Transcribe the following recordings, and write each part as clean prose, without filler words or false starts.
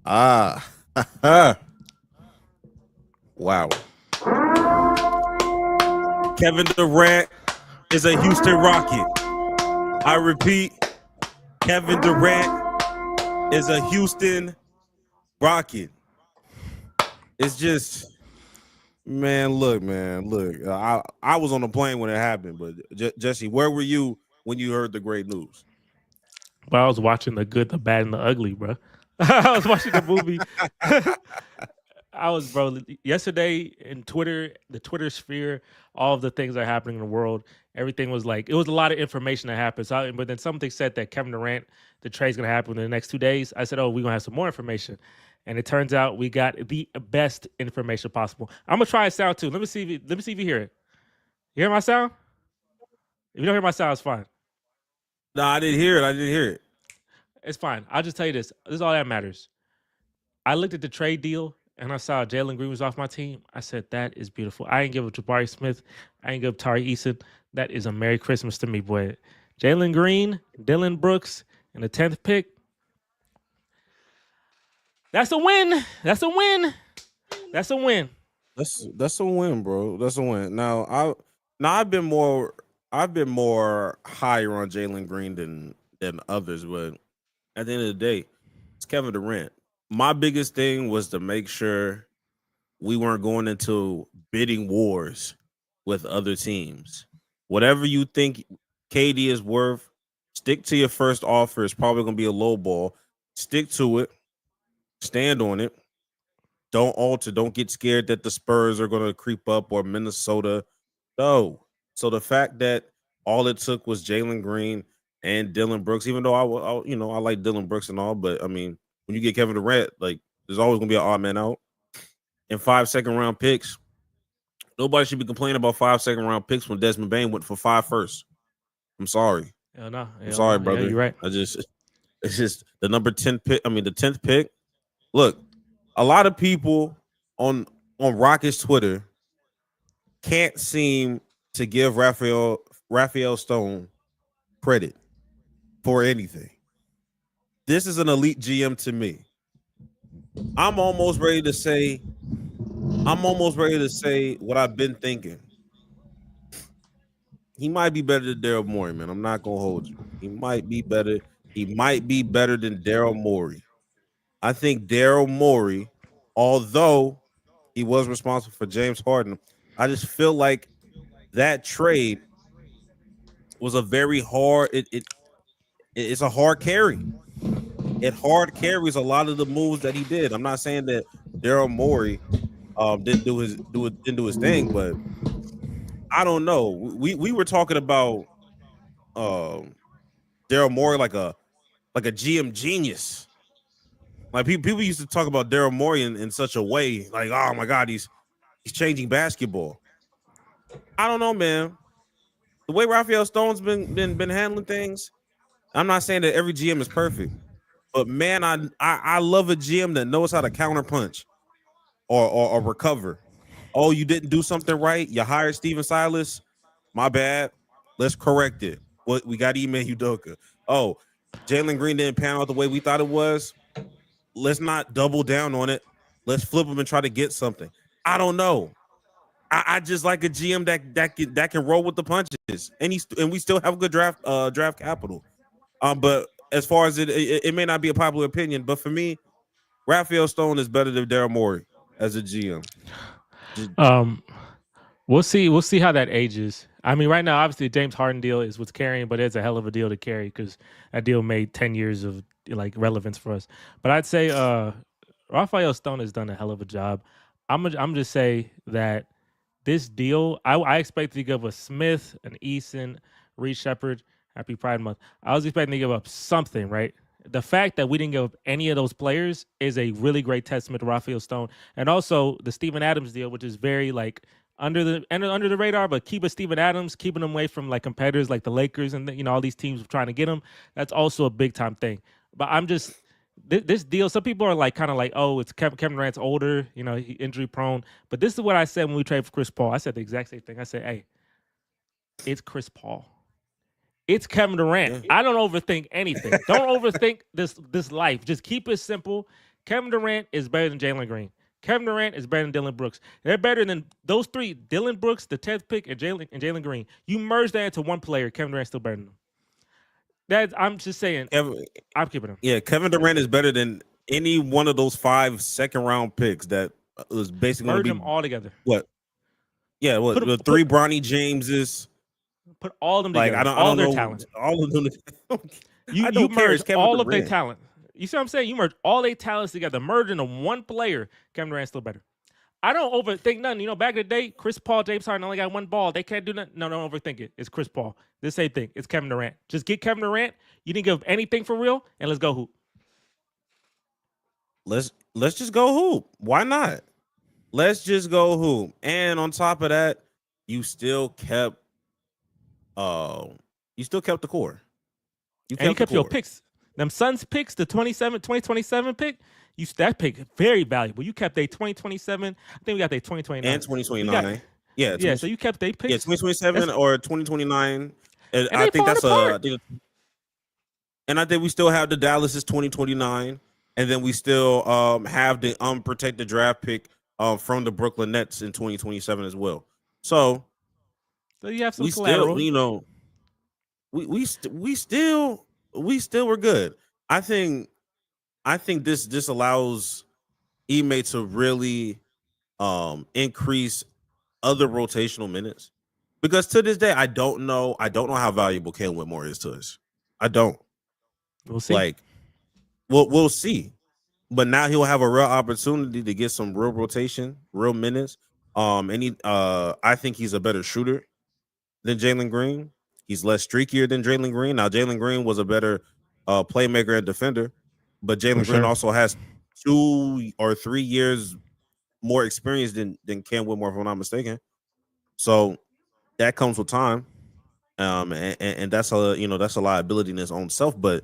Ah, wow. Kevin Durant is a Houston Rocket. I repeat, Kevin Durant is a Houston Rocket. It's just, man. Look. I was on the plane when it happened, but Jesse, where were you when you heard the great news? But I was watching The Good, the Bad, and the Ugly, bro. I was watching the movie. I was, bro, yesterday in Twitter, the Twitter sphere, all of the things that are happening in the world, everything was like, it was a lot of information that happened. But then something said that Kevin Durant, the trade's going to happen in the next 2 days. I said, oh, we're going to have some more information. And it turns out we got the best information possible. I'm going to try a sound too. Let me see if you hear it. You hear my sound? If you don't hear my sound, it's fine. No, I didn't hear it. I didn't hear it. It's fine. I'll just tell you this. This is all that matters. I looked at the trade deal and I saw Jalen Green was off my team. I said, that is beautiful. I ain't give up Jabari Smith. I ain't give up Tari Eason. That is a Merry Christmas to me, boy. Jalen Green, Dylan Brooks, and the 10th pick. That's a win. That's a win. That's a win. That's a win, bro. That's a win. Now I've been more higher on Jalen Green than others, but at the end of the day, it's Kevin Durant. My biggest thing was to make sure we weren't going into bidding wars with other teams. Whatever you think KD is worth, stick to your first offer. It's probably going to be a low ball. Stick to it. Stand on it. Don't alter. Don't get scared that the Spurs are going to creep up or Minnesota. No. So the fact that all it took was Jalen Green and Dylan Brooks, even though I like Dylan Brooks and all, but I mean, when you get Kevin Durant, like there's always going to be an odd man out. And 5 second round picks, nobody should be complaining about 5 second round picks when Desmond Bain went for five first. I'm sorry. Hell no. I'm Hell sorry, no. Yeah, brother. you're right. It's just the number 10 pick. I mean, the 10th pick. Look, a lot of people on on Rockets Twitter can't seem to give Raphael Stone credit for anything. This is an elite GM to me. I'm almost ready to say I'm almost ready to say what I've been thinking. He might be better than Daryl Morey, man. I'm not gonna hold you. He might be better. He might be better than Daryl Morey. I think Daryl Morey, although he was responsible for James Harden, I just feel like that trade was a very hard. It's a hard carry. It hard carries a lot of the moves that he did. I'm not saying that Daryl Morey didn't do his thing, but I don't know. We were talking about um Daryl Morey like a GM genius. Like people used to talk about Daryl Morey in such a way, like, oh my God, he's changing basketball. I don't know, man. The way Raphael Stone's been handling things, I'm not saying that every GM is perfect, but man, I love a GM that knows how to counterpunch or recover. Oh, you didn't do something right. You hired Steven Silas. My bad. Let's correct it. What we got Ime Udoka. Oh, Jalen Green didn't pan out the way we thought it was. Let's not double down on it. Let's flip them and try to get something. I don't know. I just like a GM that can roll with the punches, and we still have good draft capital. But as far as it may not be a popular opinion, but for me, Raphael Stone is better than Daryl Morey as a GM. Just, Um, we'll see. We'll see how that ages. I mean, right now, obviously, the James Harden deal is what's carrying, but it's a hell of a deal to carry because that deal made 10 years of like relevance for us. But I'd say Raphael Stone has done a hell of a job. I'm just say that this deal, I expected to give a Smith, an Eason, Reed Shepard, Happy Pride Month. I was expecting to give up something, right? The fact that we didn't give up any of those players is a really great testament to Raphael Stone, and also the Steven Adams deal, which is very like under the radar, but keeping Steven Adams, keeping him away from like competitors like the Lakers and all these teams trying to get him. That's also a big time thing. But I'm just this deal. Some people are like kind of like, oh, it's Kevin Durant's older, injury prone. But this is what I said when we traded for Chris Paul. I said the exact same thing. I said, hey, it's Chris Paul. It's Kevin Durant. yeah. I don't overthink anything. Don't overthink this life. Just keep it simple. Kevin Durant is better than Jalen Green. Kevin Durant is better than Dylan Brooks. They're better than those three: Dylan Brooks, the 10th pick, and Jalen Green. You merge that into one player. Kevin Durant's still better than them. That I'm just saying. Kevin, I'm keeping him. yeah, Kevin Durant is better than any one of those 5 second-round picks that was basically going Merge to them be all together. what? Yeah, what Put the put three Bronny Jameses. put all of them Like together. I All don't their know talent. all of them. You I you don't care. merge It's Kevin all of their Durant. talent. You see what I'm saying? You merge all their talents together, merge into one player. Kevin Durant's still better. I don't overthink nothing. You know, back in the day, Chris Paul, James Harden only got one ball. They can't do nothing. No, don't overthink it. It's Chris Paul. The same thing. It's Kevin Durant. Just get Kevin Durant. You didn't give anything for real, and let's go hoop. Let's just go hoop. Why not? Let's just go hoop. And on top of that, you still kept uh you still kept the core. You And you kept the kept your core. picks. Them Suns picks, the 2027 pick, that pick very valuable. You kept a 2027. I think we got their 2029. And You got 2029. Yeah, yeah. So you kept their yeah, picks. 2027 That's or 2029. And and I they think falling that's apart. I think we still have the Dallas's 2029, and then we still have the unprotected draft pick from the Brooklyn Nets in 2027 as well. So So you have some we still, collateral. you know, we still were good. I think this allows Ime to really increase other rotational minutes, because to this day I don't know how valuable Ken Whitmore is to us. I don't. We'll see. Like, we'll see. But now he'll have a real opportunity to get some real rotation, real minutes. I think he's a better shooter than Jalen Green. He's less streakier than Jalen Green. Now, Jalen Green was a better playmaker and defender, but For Jalen Green sure. also has 2 or 3 years more experience than Cam Whitmore, if I'm not mistaken. So that comes with time, and that's that's a liability in its own self. But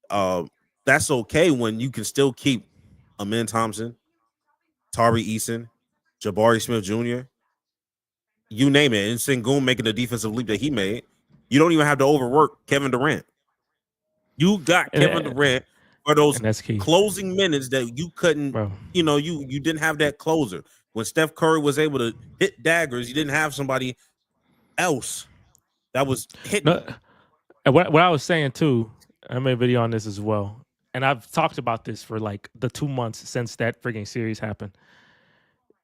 uh, that's okay when you can still keep Amin Thompson, Tari Eason, Jabari Smith Jr., you name it, and Sengun making the defensive leap that he made. You don't even have to overwork Kevin Durant. You got Kevin And, Durant for those and that's key, closing minutes that you couldn't, bro. you didn't have that closer. When Steph Curry was able to hit daggers, you didn't have somebody else that was No, hitting. and what I was saying too, I made a video on this as well. And I've talked about this for like the 2 months since that freaking series happened.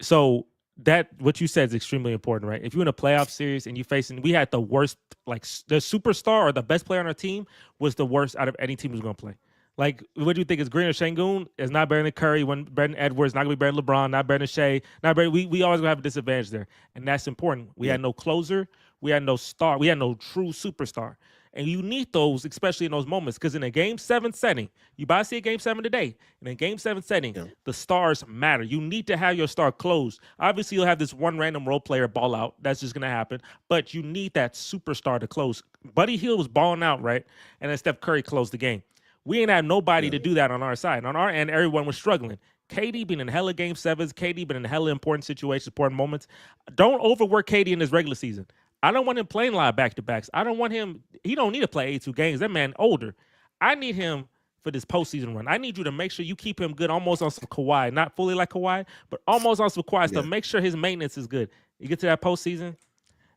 So that what you said is extremely important, right? If you're in a playoff series and you facing, we had the worst, like the superstar or the best player on our team was the worst out of any team who's going to play. Like, what do you think? Is Green or Shangoon? Is not better than Curry, when better than Edwards, not gonna be better than LeBron, not better than Shea, not better. We always gonna have a disadvantage there, and that's important. We Yeah, had no closer, we had no star, we had no true superstar, and you need those, especially in those moments, because in a game 7 setting, you about to see a game 7 today. In a game 7 setting, yeah, the stars matter. You need to have your star closed. Obviously, you'll have this one random role player ball out. That's just gonna happen, but you need that superstar to close. Buddy Hield was balling out, right, and then Steph Curry closed the game. We ain't had nobody yeah, to do that on our side. And on our end, everyone was struggling. KD been in hella game 7s. KD been in hella important situations, important moments. Don't overwork KD in this regular season. I don't want him playing a lot of back to backs. I don't want him. He don't need to play 82 games. That man older. I need him for this postseason run. I need you to make sure you keep him good, almost on some Kawhi, not fully like Kawhi, but almost on some Kawhi yeah. stuff. Make sure his maintenance is good. You get to that postseason,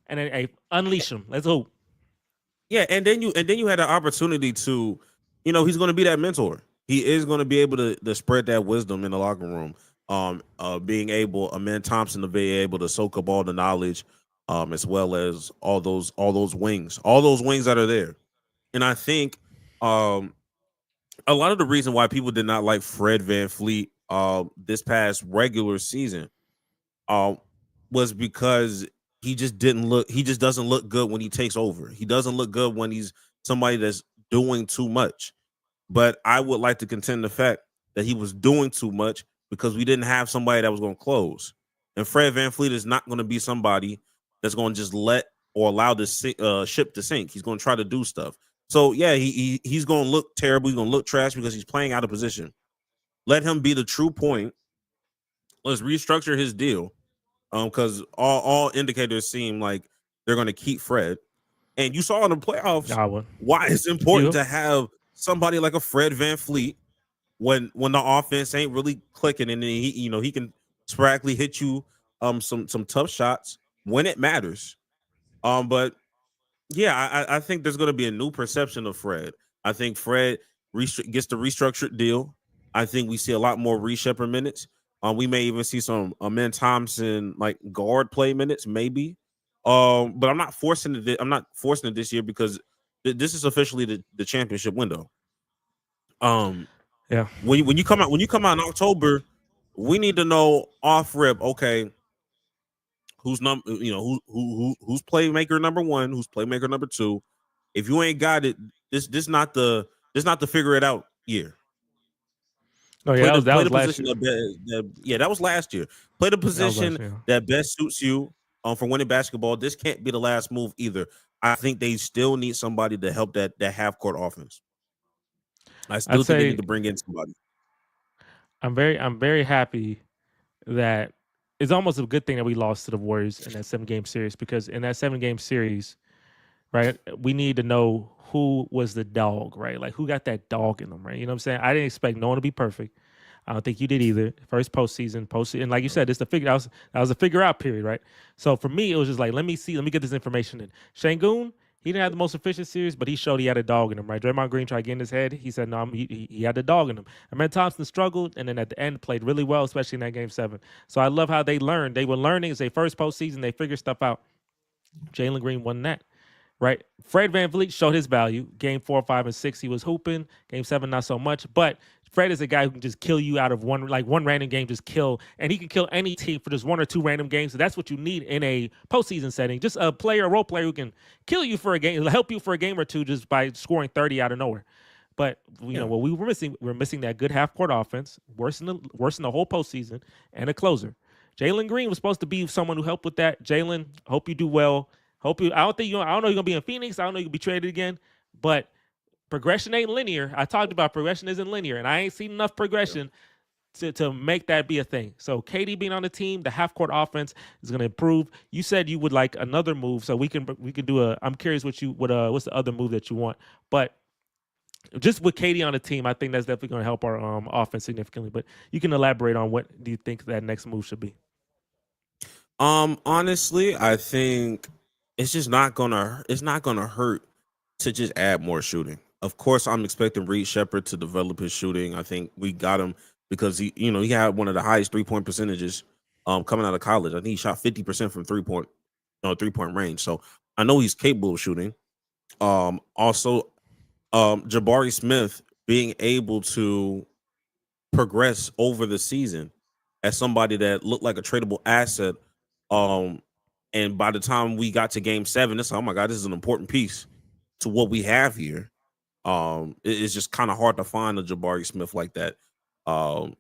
and then hey, unleash him. Let's hope. Yeah, and then you had an opportunity to, he's going to be that mentor. He is going to be able to spread that wisdom in the locker room. Being able, Amin Thompson to be able to soak up all the knowledge, as well as all those wings that are there. And I think, a lot of the reason why people did not like Fred Van Fleet, this past regular season, um, was because he just doesn't look good when he takes over. He doesn't look good when he's somebody that's doing too much. But I would like to contend the fact that he was doing too much because we didn't have somebody that was going to close. And Fred Van Fleet is not going to be somebody that's going to just let or allow this ship to sink. He's going to try to do stuff. So yeah, he's going to look terrible. He's going to look trash because he's playing out of position. Let him be the true point. Let's restructure his deal, because all indicators seem like they're going to keep Fred. And you saw in the playoffs I would. why it's important You to have somebody like a Fred Van Fleet when the offense ain't really clicking, and then he can sporadically hit you some tough shots when it matters. But yeah, I think there's going to be a new perception of Fred. I think Fred gets the restructured deal. I think we see a lot more Shepard minutes. We may even see some Men Thompson like guard play minutes, maybe. But I'm not forcing it. I'm not forcing it this year because this is officially the championship window. Um, Yeah. when you come out in October, we need to know off rip. Okay, who's who's playmaker number one, who's playmaker number two. If you ain't got it, this not the figure it out year. Oh yeah, that Play was the last position year. yeah, that was last year. Play the That was last position year. that best suits you for winning basketball. This can't be the last move either. I think they still need somebody to help that half court offense. I I'd still think they need say to bring in somebody. I'm very happy that it's almost a good thing that we lost to the Warriors in that 7 game series, because in that 7 game series, right, we need to know who was the dog, right? Like who got that dog in them, right? You know what I'm saying? I didn't expect no one to be perfect. I don't think you did either. First postseason, and like you said, it's the figure. That was a figure out period, right? So for me, it was just like, let me see, let me get this information in. Shangoon, he didn't have the most efficient series, but he showed he had a dog in him, right? Draymond Green tried to get in his head. He said, no, he had the dog in him. And then Thompson struggled, and then at the end played really well, especially in that game 7. So I love how they learned. They were learning as their first postseason. They figured stuff out. Jalen Green won that, right? Fred VanVleet showed his value. Game 4, 5, and 6, he was hooping. Game 7, not so much. But Fred is a guy who can just kill you out of one random game, just kill, and he can kill any team for just 1 or 2 random games. So that's what you need in a postseason setting. Just a player, a role player who can kill you for a game, help you for a game or two just by scoring 30 out of nowhere. But Yeah. what we're missing that good half court offense, worse than the whole postseason, and a closer. Jalen Green was supposed to be someone who helped with that. Jalen, hope you do well. Hope you. I don't think you. I don't know you're gonna be in Phoenix. I don't know you'll be traded again. But progression ain't linear. I talked about progression isn't linear, and I ain't seen enough progression to make that be a thing. So KD being on the team, the half court offense is going to improve. You said you would like another move, so we can do a. I'm curious what's the other move that you want, but just with KD on the team, I think that's definitely going to help our offense significantly. But you can elaborate on what do you think that next move should be. Honestly, I think it's not gonna hurt to just add more shooting. Of course, I'm expecting Reed Shepard to develop his shooting. I think we got him because he had one of the highest 3-point percentages coming out of college. I think he shot 50% from 3-point range. So I know he's capable of shooting. Also, Jabari Smith being able to progress over the season as somebody that looked like a tradable asset. Um, and by the time we got to game 7, it's like, oh my God, this is an important piece to what we have here. It's just kind of hard to find a Jabari Smith like that um,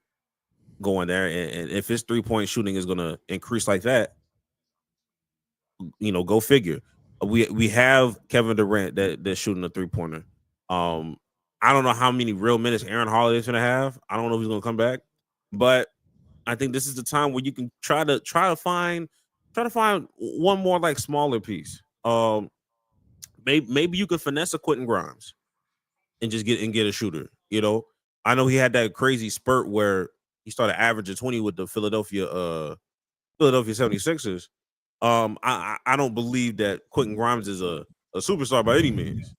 going there. And if his 3-point shooting is going to increase like that, go figure. We have Kevin Durant that's shooting a 3-pointer. Um, I don't know how many real minutes Aaron Holiday is going to have. I don't know if he's going to come back, but I think this is the time where you can try to find one more like smaller piece. Maybe you could finesse a Quentin Grimes and just get a shooter. I know he had that crazy spurt where he started averaging 20 with the Philadelphia 76ers. I don't believe that Quentin Grimes is a superstar by any means.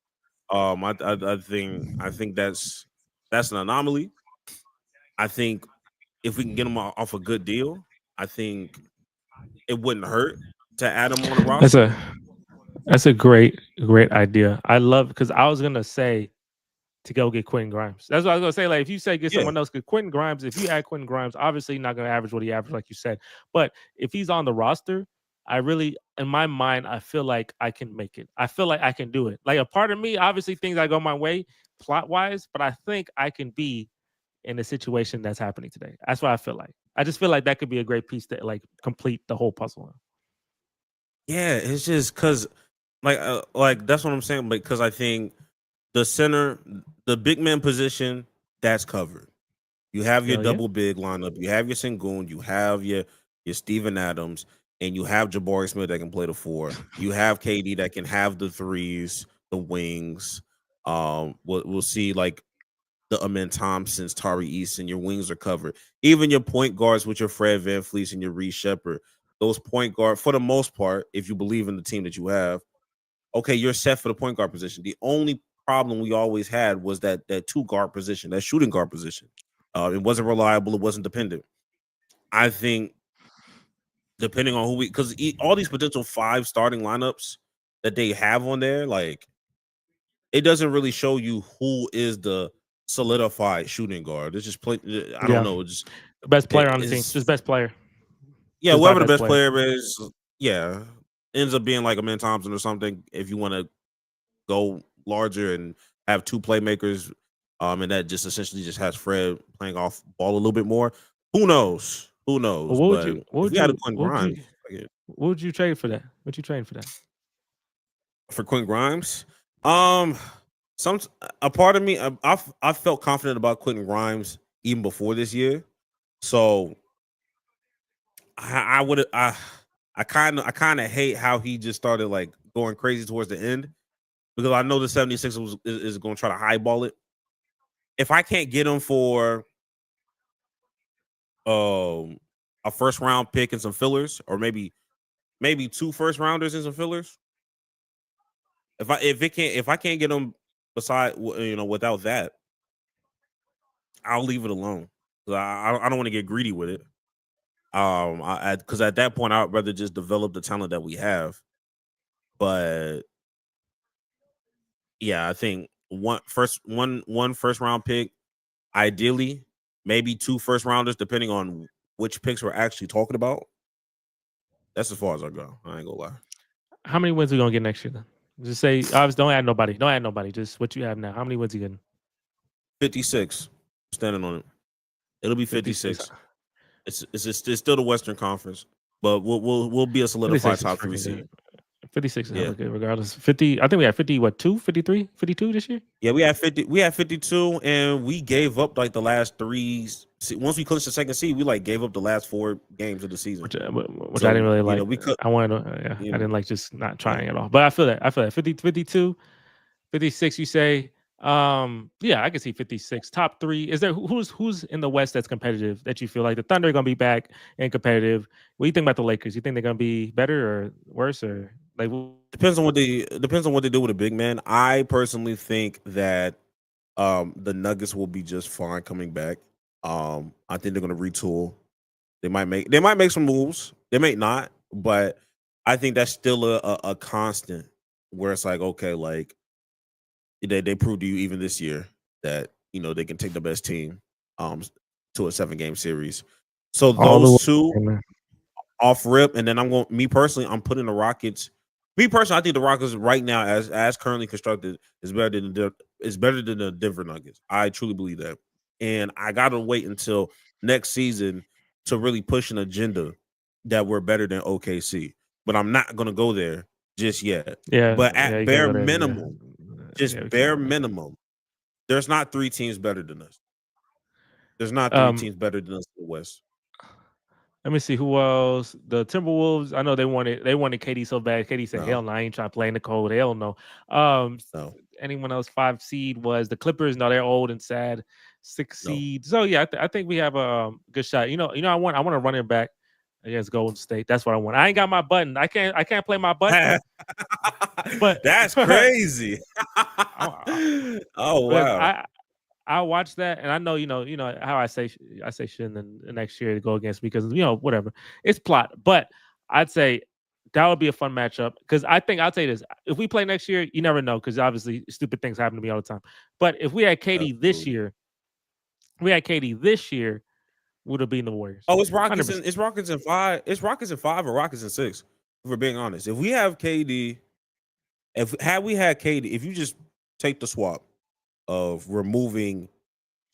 I think that's an anomaly. I think if we can get him off a good deal, I think it wouldn't hurt to add him on the That's roster. a that's a great idea. I love, because I was gonna say to go get Quentin Grimes. That's what I was gonna say. Like if you say get Yeah, someone else, because Quentin Grimes, if you add Quentin Grimes, obviously he's not gonna average what he averaged, like you said. But if he's on the roster, I really, in my mind, I feel like I can make it. I feel like I can do it. Like a part of me, obviously things I go my way plot wise, but I think I can be in the situation that's happening today. That's what I feel like. I just feel like that could be a great piece to like complete the whole puzzle. yeah. It's just because like that's what I'm saying. Because I think the center, the big man position, that's covered. You have your Hell yeah. double big lineup. You have your Sengun. You have your Steven Adams, and you have Jabari Smith that can play the 4. You have KD that can have the threes, the wings. We'll see. Like the Amin Thompsons, Tari Eason. Your wings are covered. Even your point guards with your Fred VanVleet and your Reed Shepard. Those point guard, for the most part, if you believe in the team that you have, okay, you're set for the point guard position. The only problem we always had was that two guard position, that shooting guard position. It wasn't reliable. It wasn't dependent. I think depending on who we, because all these potential 5 starting lineups that they have on there, like it doesn't really show you who is the solidified shooting guard. It's just play. I don't Yeah, know. Just best player on the team, just it's best player, yeah. just by Whoever the best best player. player is, yeah, ends up being like a Man Thompson or something. If you want to go larger and have 2 playmakers, and that just essentially just has Fred playing off ball a little bit more. Who knows? Who Well, knows? what would But you? What if would we had a you? Quinn What would you? Grimes What would you trade for that? What you trading for that? for Quinn Grimes, um, some a part of me, I felt confident about Quentin Grimes even before this year. So I would I kind of hate how he just started like going crazy towards the end because I know the 76 is going to try to highball it. If I can't get him for um a first round pick and some fillers, or maybe 2 first rounders and some fillers, if I can't get him beside without that, I'll leave it alone. I don't want to get greedy with it. Because at that point, I'd rather just develop the talent that we have. But yeah, I think one first round pick, ideally, maybe 2 first rounders, depending on which picks we're actually talking about. That's as far as I go. I ain't gonna lie. How many wins we gonna get next year then? Just say, obviously, don't add nobody. Don't add nobody. Just what you have now. How many wins you getting? 56. Standing on it. It'll be 56. 56. It's still the Western Conference, but we'll be a solidified 56 is top 3 freaking seed. good. 56 is Yeah. hella good regardless. 50, I think we had 50, what, 2, 53, 52 this year? Yeah, we had 50. We had 52, and we gave up like the last 3. Once we clinched the second seed, we like gave up the last 4 games of the season. Which I So didn't really like. we could. I wanted to, yeah, I You know, didn't like just not yeah. trying at all. But I feel that. 50, 52, 56, you say. Yeah, I can see 56. Top 3. Is there who's in the West that's competitive that you feel like the Thunder are gonna be back and competitive? What do you think about the Lakers? You think they're gonna be better or worse, or like Depends on what they do with a big man. I personally think that the Nuggets will be just fine coming back. I think they're gonna retool. They might make some moves. They may not, but I think that's still a constant where it's like, okay, like they proved to you even this year that they can take the best team um to a 7-game series. So all the those two way, man. off rip, and then I'm going. Me personally, I'm putting the Rockets. Me personally, I think the Rockets right now, as currently constructed, is better than the Denver Nuggets. I truly believe that, and I gotta wait until next season to really push an agenda that we're better than OKC. But I'm not gonna go there just yet. Yeah, But yeah, at you can't bare go there. Yeah, minimum, just yeah, we bare can't. minimum, there's not 3 teams better than us. There's not 3 Um, teams better than us in the West. Let me see who else. The Timberwolves. I know they wanted KD so bad. KD said, No, "Hell no, I ain't trying to play in the cold. Hell no." Um, no, Anyone else? 5 seed was the Clippers. No, they're old and sad. 6 no. seed. So yeah, I think we have a good shot. I want to run it back against Golden State. That's what I want. I ain't got my button. I can't play my button, but That's crazy. Oh but wow. I watch that, and I know how I say shit in the next year to go against because whatever it's plot, but I'd say that would be a fun matchup because I think I'll tell you this: if we play next year, you never know because obviously stupid things happen to me all the time. But if we had Katie this Absolutely. year, we had Katie this year, would have been the Warriors, Oh, it's hundred Rockets and percent. it's Rockets in 5. It's Rockets in 5 or Rockets in 6. If we're being honest. If we have KD, if had we had KD, if you just take the swap of removing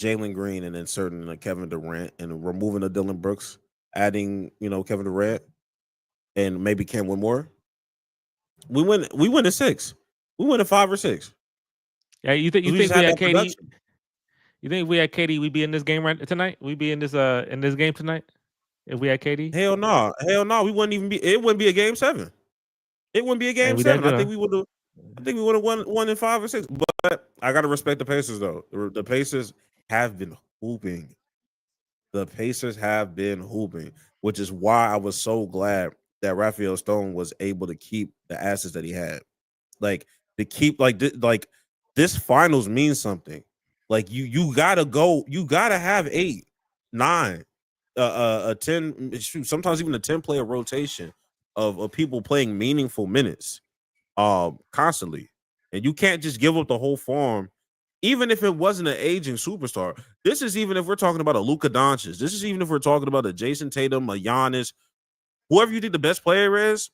Jalen Green and inserting Kevin Durant and removing the Dylan Brooks, adding, Kevin Durant and maybe Cam Whitmore, we win in 6. We win in 5 or 6. Yeah, you think you Because we just think we had had that Katie? production. You think if we had Katie, we'd be in this game right tonight? We'd be in this game tonight if we had Katie, Hell no. Hell no. We wouldn't even be it wouldn't be a game 7. It wouldn't be a and game we that 7. I good, think huh? we would have won in 5 or 6. But I gotta respect the Pacers though. The Pacers have been hooping. The Pacers have been hooping, which is why I was so glad that Raphael Stone was able to keep the assets that he had. Like to keep like this finals means something. Like you gotta go, you gotta have 8, 9, a 10, shoot, sometimes even a 10-player rotation of people playing meaningful minutes constantly. And you can't just give up the whole farm, even if it wasn't an aging superstar. This is even if we're talking about a Luka Doncic. This is even if we're talking about a Jason Tatum, a Giannis, whoever you think the best player is.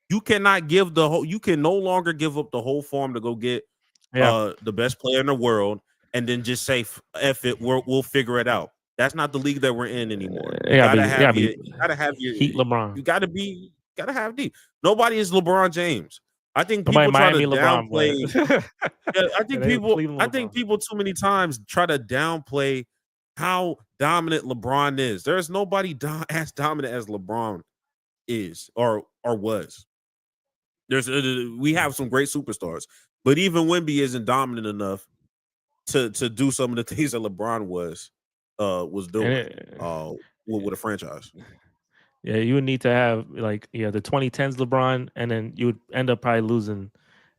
You cannot give the whole. You can no longer give up the whole farm to go get Yeah. the best player in the world and then just say "F it, we'll figure it out." That's not the league that we're in anymore. You gotta It gotta have be you gotta have your Heat LeBron. you gotta be gotta have deep. Nobody is LeBron James. I think Nobody people try to Miami LeBron, downplay. but Yeah, and they Cleveland I think LeBron. people too many times try to downplay how dominant LeBron is. There's nobody as dominant as LeBron is or was. We have some great superstars, but even Wemby isn't dominant enough to do some of the things that LeBron was And doing it, with a franchise. yeah, you would need to have like the 2010s LeBron, and then you would end up probably losing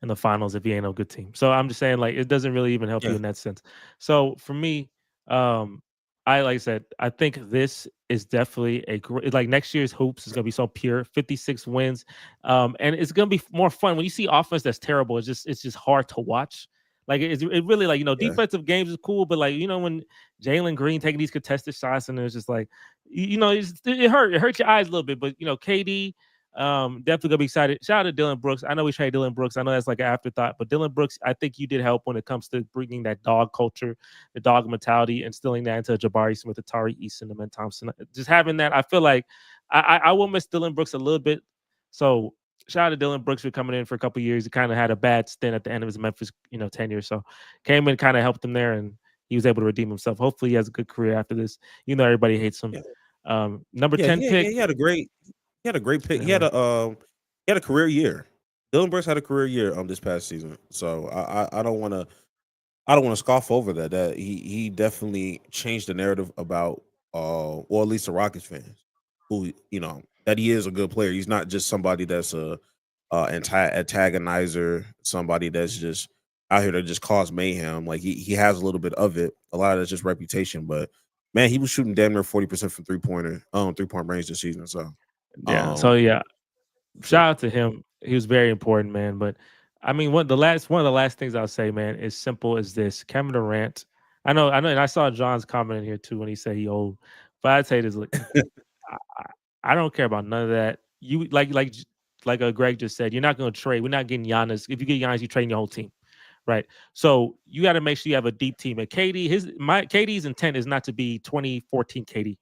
in the finals if he ain't no good team. So I'm just saying, like, it doesn't really even help you Yeah, in that sense. So for me, um, I like I said, I think this is definitely a great like next year's hoops is gonna be so pure, 56 wins, and it's gonna be more fun when you see offense that's terrible. It's just hard to watch. Like it really like yeah, defensive games is cool, but like when Jalen Green taking these contested shots and it's just like it hurt your eyes a little bit, but KD, definitely gonna be excited. Shout out to Dylan Brooks. I know we traded Dylan Brooks. I know that's like an afterthought, but Dylan Brooks, I think you did help when it comes to bringing that dog culture, the dog mentality, instilling that into Jabari Smith, Atari Easton, and Ben Thompson. Just having that, I feel like I will miss Dylan Brooks a little bit. So shout out to Dylan Brooks for coming in for a couple years. He kind of had a bad stint at the end of his Memphis, tenure. So came in, kind of helped him there, and he was able to redeem himself. Hopefully, he has a good career after this. Everybody hates him. yeah, Number yeah. 10 pick. He had a great pick. Yeah, man. He had a career year. Dylan Brooks had a career year this past season. So I don't want to scoff over that. That he definitely changed the narrative about or at least the Rockets fans, who that he is a good player. He's not just somebody that's a antagonizer, somebody that's just out here to just cause mayhem. Like he has a little bit of it. A lot of that's just reputation, but man, he was shooting damn near 40% from 3-point range this season. So Yeah. So um yeah, so shout out to him. He was very important, man. But I mean, one of the last things I'll say, man, is simple as this: Kevin Durant. I know, and I saw John's comment in here too when he said he old. But I'd say this: look, I, I don't care about none of that. You like Greg just said, you're not going to trade. We're not getting Giannis. If you get Giannis, you trade your whole team, right? So you got to make sure you have a deep team. And KD's intent is not to be 2014 KD,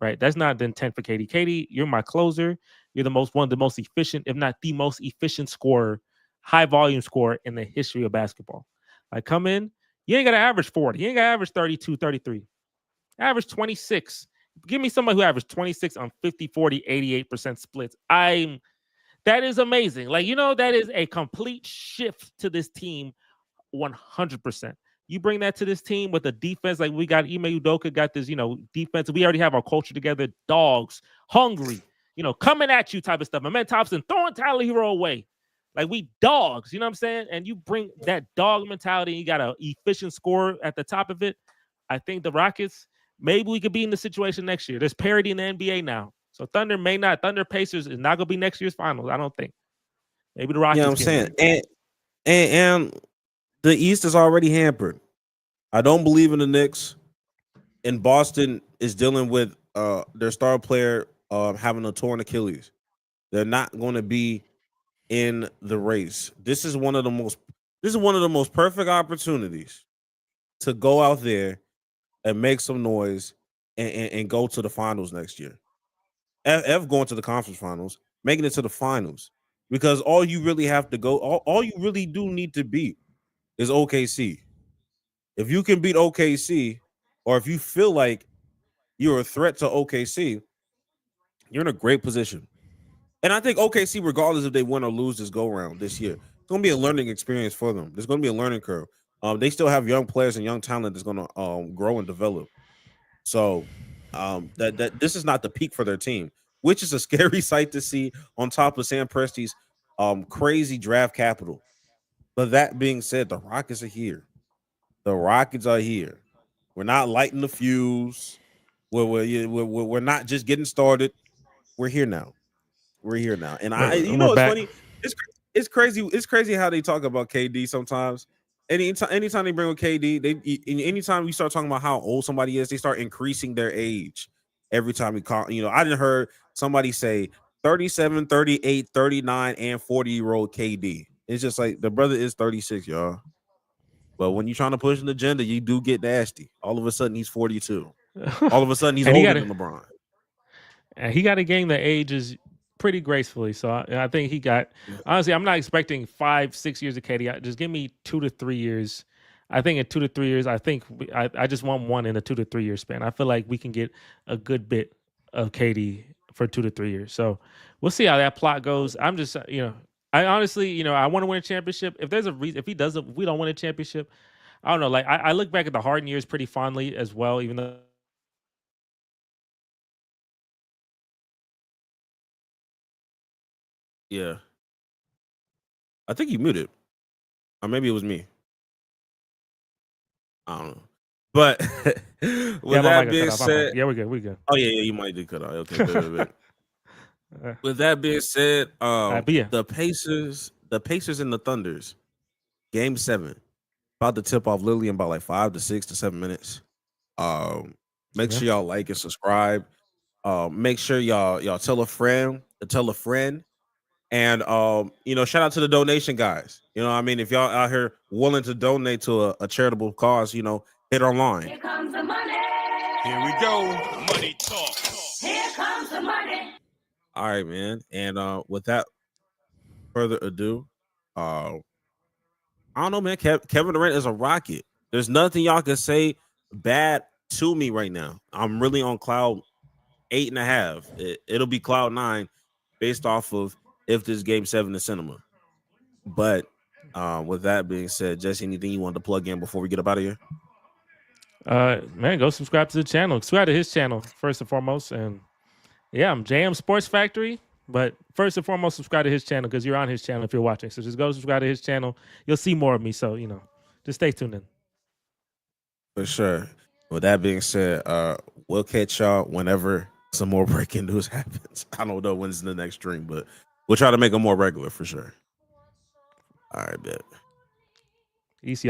right? That's not the intent for KD. KD, you're my closer. You're one of the most efficient, if not the most efficient scorer, high volume scorer in the history of basketball. I come in, you ain't got to average 40. You ain't got to average 32, 33. Average 26. Give me somebody who averaged 26 on 50, 40, 88% splits. That is amazing. Like, that is a complete shift to this team 100%. You bring that to this team with a defense like we got. Ime Udoka got this, defense. We already have our culture together. Dogs, hungry, coming at you type of stuff. And Man Thompson throwing Tyler Hero away. Like we dogs, you know what I'm saying? And you bring that dog mentality. You got an efficient score at the top of it. I think the Rockets, maybe we could be in the situation next year. There's parity in the NBA now. So Thunder Pacers is not going to be next year's finals. I don't think. Maybe the yeah, Rockets I'm can saying, be. and the East is already hampered. I don't believe in the Knicks. And Boston is dealing with their star player having a torn Achilles. They're not going to be in the race. This is one of the most perfect opportunities to go out there and make some noise and go to the finals next year. F going to the conference finals, making it to the finals. Because all you really have to all you really do need to beat is OKC. If you can beat OKC, or if you feel like you're a threat to OKC, you're in a great position. And I think OKC, regardless if they win or lose this go round this year, it's going to be a learning experience for them. There's going to be a learning curve. They still have young players and young talent that's gonna grow and develop. So that this is not the peak for their team, which is a scary sight to see on top of Sam Presti's crazy draft capital. But that being said, the Rockets are here. The Rockets are here. We're not lighting the fuse. We're not just getting started. We're here now. We're here now. And We're it's back. funny. It's crazy. It's crazy how they talk about KD sometimes. Anytime they bring up KD, anytime we start talking about how old somebody is, they start increasing their age every time we call. I didn't heard somebody say 37, 38, 39, and 40-year-old KD. It's just like the brother is 36, y'all. But when you're trying to push an agenda, you do get nasty. All of a sudden, he's 42. All of a sudden, he's and he older got than a LeBron. and he got a game that ages pretty gracefully. So I think he got honestly. I'm not expecting 5-6 years of KD. Just give me 2 to 3 years. I think in 2 to 3 years, I just want one in a 2 to 3 year span. I feel like we can get a good bit of KD for 2 to 3 years. So we'll see how that plot goes. I'm just I honestly I want to win a championship. If there's a reason, if he doesn't, if we don't win a championship, I don't know. Like I look back at the Harden years pretty fondly as well, even though Yeah. I think you muted. Or maybe it was me. I don't know. But yeah, with my mic that got cut being off. I'm back. said, Yeah, we're good. We're good. oh yeah, you might did cut out. Okay, bet. Uh, With that being said, but yeah, the Pacers and the Thunders, game 7, about to tip off literally in about like 5 to 6 to 7 minutes. Um, make yeah. sure y'all like and subscribe. Make sure y'all tell a friend to tell a friend. And shout out to the donation guys. I mean, if y'all out here willing to donate to a charitable cause, hit online. Here comes the money. Here we go. Money talk. Here comes the money. All right, man. And without further ado, uh, I don't know, man. Kevin Durant is a rocket. There's nothing y'all can say bad to me right now. I'm really on cloud 8.5. It'll be cloud 9 based off of if this game 7 is cinema. But with that being said, Jesse, anything you want to plug in before we get up out of here? Man, go subscribe to the channel. Subscribe to his channel first and foremost. And yeah, I'm JM Sports Factory. But first and foremost, subscribe to his channel because you're on his channel if you're watching. So just go subscribe to his channel. You'll see more of me. So just stay tuned in. For sure. With that being said, we'll catch y'all whenever some more breaking news happens. I don't know when's the next stream, but we'll try to make them more regular for sure. All right, bet. East, y'all.